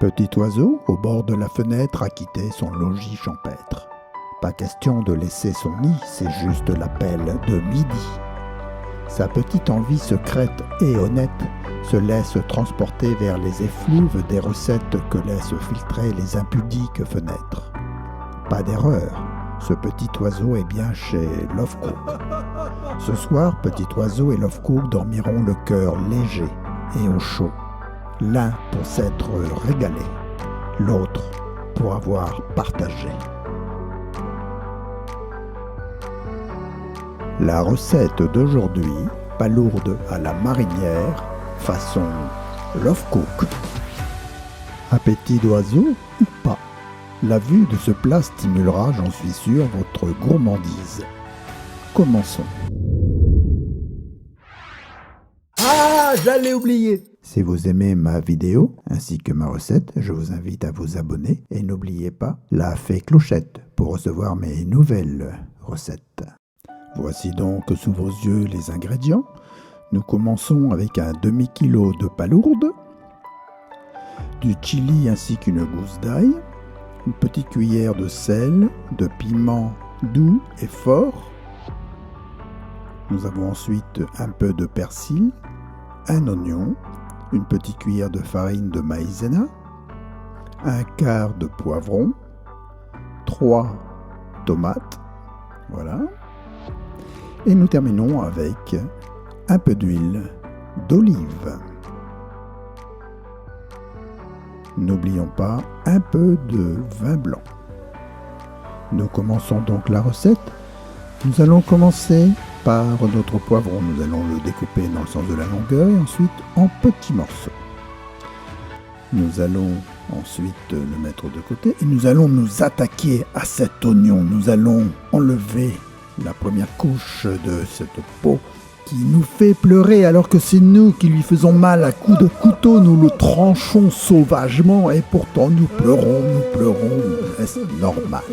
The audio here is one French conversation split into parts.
Petit oiseau, au bord de la fenêtre, a quitté son logis champêtre. Pas question de laisser son nid, c'est juste l'appel de midi. Sa petite envie secrète et honnête se laisse transporter vers les effluves des recettes que laissent filtrer les impudiques fenêtres. Pas d'erreur, ce petit oiseau est bien chez Love Cook. Ce soir, petit oiseau et Love Cook dormiront le cœur léger et au chaud. L'un pour s'être régalé, l'autre pour avoir partagé. La recette d'aujourd'hui, palourde à la marinière, façon Love Cook. Appétit d'oiseau ou pas, la vue de ce plat stimulera, j'en suis sûr, votre gourmandise. Commençons. Ah, j'allais oublier! Si vous aimez ma vidéo ainsi que ma recette, je vous invite à vous abonner et n'oubliez pas la fée clochette pour recevoir mes nouvelles recettes. Voici donc sous vos yeux les ingrédients. Nous commençons avec un demi-kilo de palourde, du chili ainsi qu'une gousse d'ail, une petite cuillère de sel, de piment doux et fort. Nous avons ensuite un peu de persil, un oignon, une petite cuillère de farine de maïzena, un quart de poivron, 3 tomates, voilà. Et nous terminons avec un peu d'huile d'olive. N'oublions pas un peu de vin blanc. Nous commençons donc la recette. Nous allons commencer par notre poivron. Nous allons le découper dans le sens de la longueur et ensuite en petits morceaux. Nous allons ensuite le mettre de côté et nous allons nous attaquer à cet oignon. Nous allons enlever la première couche de cette peau qui nous fait pleurer alors que c'est nous qui lui faisons mal à coups de couteau. Nous le tranchons sauvagement et pourtant nous pleurons. Est-ce normal?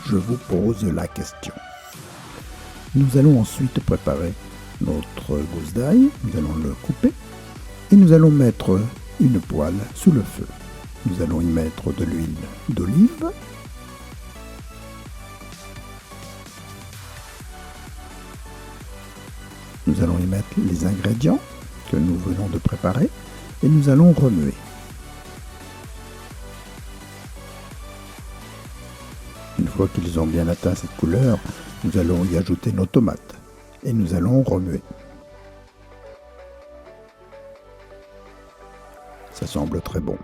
Je vous pose la question. Nous allons ensuite préparer notre gousse d'ail. Nous allons le couper et nous allons mettre une poêle sous le feu. Nous allons y mettre de l'huile d'olive. Nous allons y mettre les ingrédients que nous venons de préparer et nous allons remuer. Une fois qu'ils ont bien atteint cette couleur, nous allons y ajouter nos tomates et nous allons remuer. Ça semble très bon.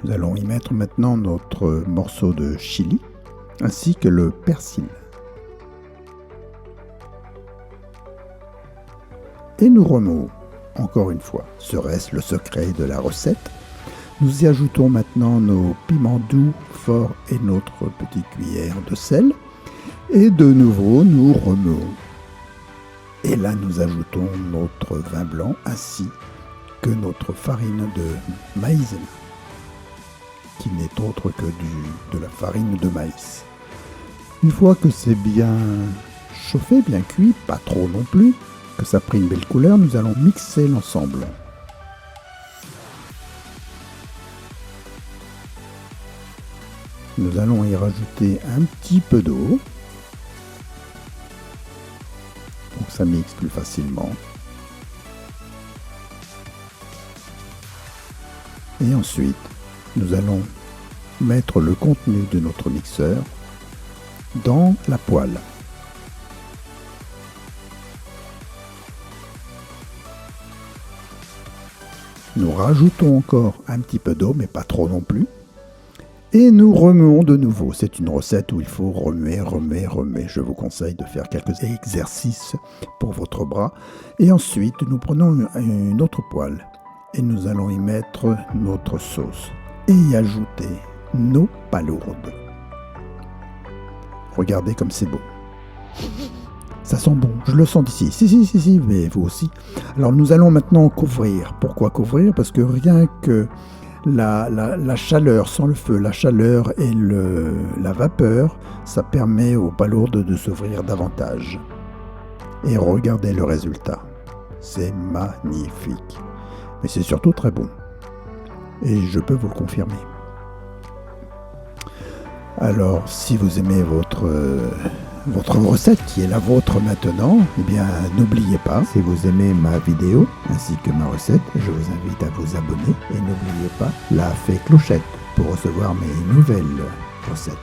Nous allons y mettre maintenant notre morceau de chili ainsi que le persil. Et nous remuons encore une fois. Serait-ce le secret de la recette? Nous y ajoutons maintenant nos piments doux forts et notre petite cuillère de sel. Et de nouveau, nous remuons. Et là, nous ajoutons notre vin blanc ainsi que notre farine de maïzena, qui n'est autre que de la farine de maïs. Une fois que c'est bien chauffé, bien cuit, pas trop non plus, que ça a pris une belle couleur, nous allons mixer l'ensemble. Nous allons y rajouter un petit peu d'eau pour que ça mixe plus facilement. Et ensuite, nous allons mettre le contenu de notre mixeur dans la poêle. Nous rajoutons encore un petit peu d'eau, mais pas trop non plus. Et nous remuons de nouveau. C'est une recette où il faut remuer. Je vous conseille de faire quelques exercices pour votre bras. Et ensuite, nous prenons une autre poêle et nous allons y mettre notre sauce et y ajouter nos palourdes. Regardez comme c'est beau. Ça sent bon, je le sens d'ici. Si, mais vous aussi. Alors nous allons maintenant couvrir. Pourquoi couvrir? Parce que rien que la chaleur, sans le feu, la chaleur et la vapeur, ça permet aux palourdes de s'ouvrir davantage. Et regardez le résultat. C'est magnifique. Mais c'est surtout très bon. Et je peux vous le confirmer. Alors, si vous aimez votre recette qui est la vôtre maintenant, eh bien, n'oubliez pas, si vous aimez ma vidéo ainsi que ma recette, je vous invite à vous abonner et n'oubliez pas la fée clochette pour recevoir mes nouvelles recettes.